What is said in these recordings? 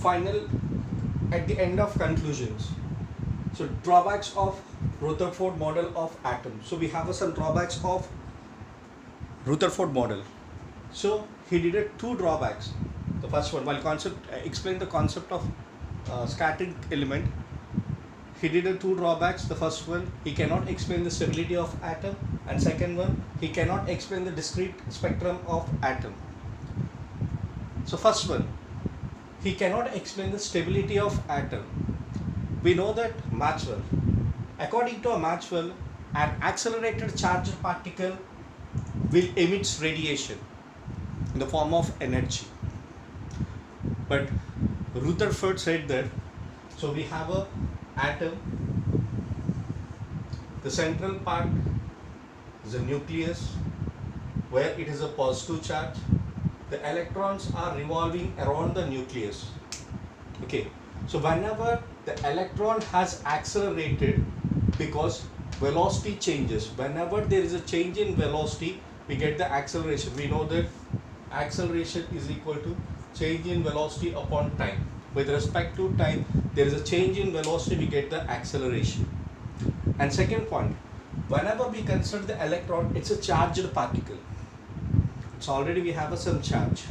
final, at the end of conclusions. So drawbacks of Rutherford model of atom. So we have some drawbacks of Rutherford model. So he did two drawbacks. The first one, while explain the concept of scattering element, he did two drawbacks. The first one, he cannot explain the stability of atom, and second one, he cannot explain the discrete spectrum of atom. So first one, he cannot explain the stability of atom. We know that Maxwell, according to Maxwell, an accelerated charged particle will emit radiation in the form of energy. But Rutherford said that, so we have a atom, the central part is a nucleus where it is a positive charge. The electrons are revolving around the nucleus. Okay, so whenever the electron has accelerated, because velocity changes, whenever there is a change in velocity, we get the acceleration. We know that acceleration is equal to change in velocity upon time. With respect to time, there is a change in velocity, we get the acceleration. And second point, whenever we consider the electron, it's a charged particle. It's already we have some charge.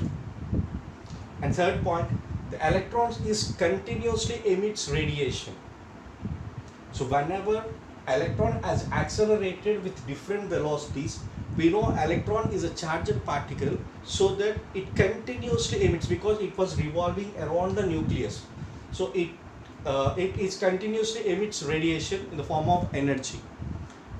And third point, the electron is continuously emits radiation. So whenever electron has accelerated with different velocities, we know electron is a charged particle, so that it continuously emits, because it was revolving around the nucleus. So it is continuously emits radiation in the form of energy.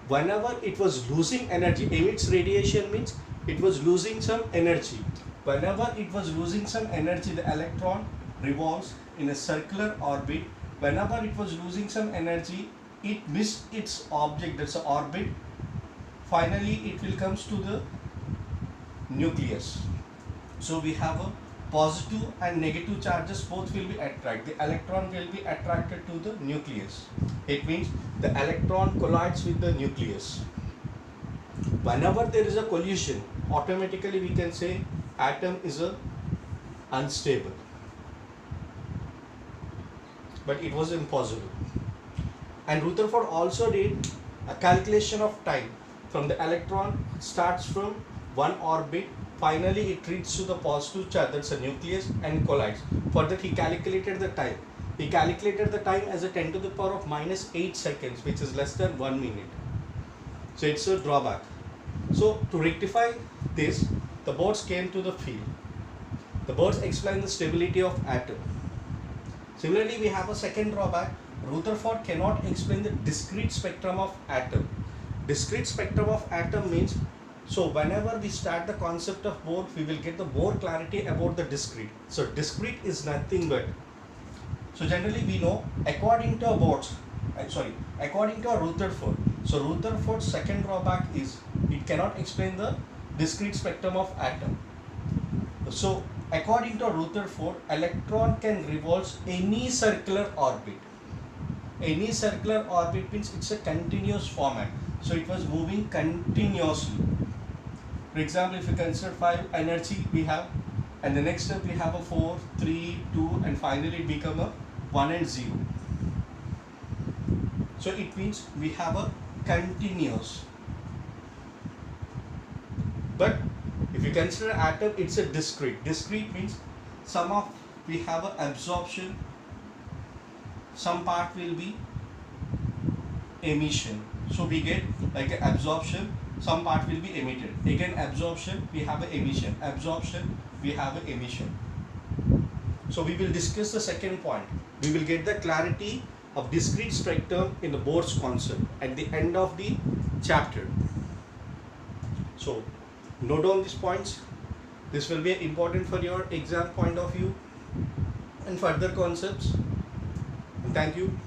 Whenever it was losing energy, emits radiation means it was losing some energy. Whenever it was losing some energy, the electron revolves in a circular orbit. Whenever it was losing some energy, it missed its object, that's an orbit. Finally, it will comes to the nucleus. So we have a positive and negative charges, both will be attracted. The electron will be attracted to the nucleus. It means the electron collides with the nucleus. Whenever there is a collision, automatically we can say atom is unstable. But it was impossible. And Rutherford also did a calculation of time. From the electron, it starts from one orbit, finally it reaches to the positive charge, that's a nucleus, and collides. For that he calculated the time. He calculated the time as a 10 to the power of minus 8 seconds, which is less than 1 minute. So it's a drawback. So to rectify this, the Bohr's came to the field. The Bohr's explained the stability of atom. Similarly, we have a second drawback. Rutherford cannot explain the discrete spectrum of atom. Discrete spectrum of atom means, so whenever we start the concept of Bohr, we will get the more clarity about the discrete. So discrete is nothing but, so generally we know, according to Bohr's, according to Rutherford, so Rutherford's second drawback is it cannot explain the discrete spectrum of atom. So according to Rutherford, electron can revolve any circular orbit. Any circular orbit means it's a continuous format. So it was moving continuously. For example, if you consider 5 energy we have, and the next step we have a 4, 3, 2, and finally it become a 1 and 0. So it means we have a continuous. But if you consider atom, it's a discrete. Discrete means we have an absorption, some part will be emission. So we get like an absorption, some part will be emitted. Again absorption, we have an emission. Absorption, we have an emission. So we will discuss the second point. We will get the clarity of discrete spectrum in the Bohr's concept at the end of the chapter. So note down these points. This will be important for your exam point of view and further concepts. Thank you.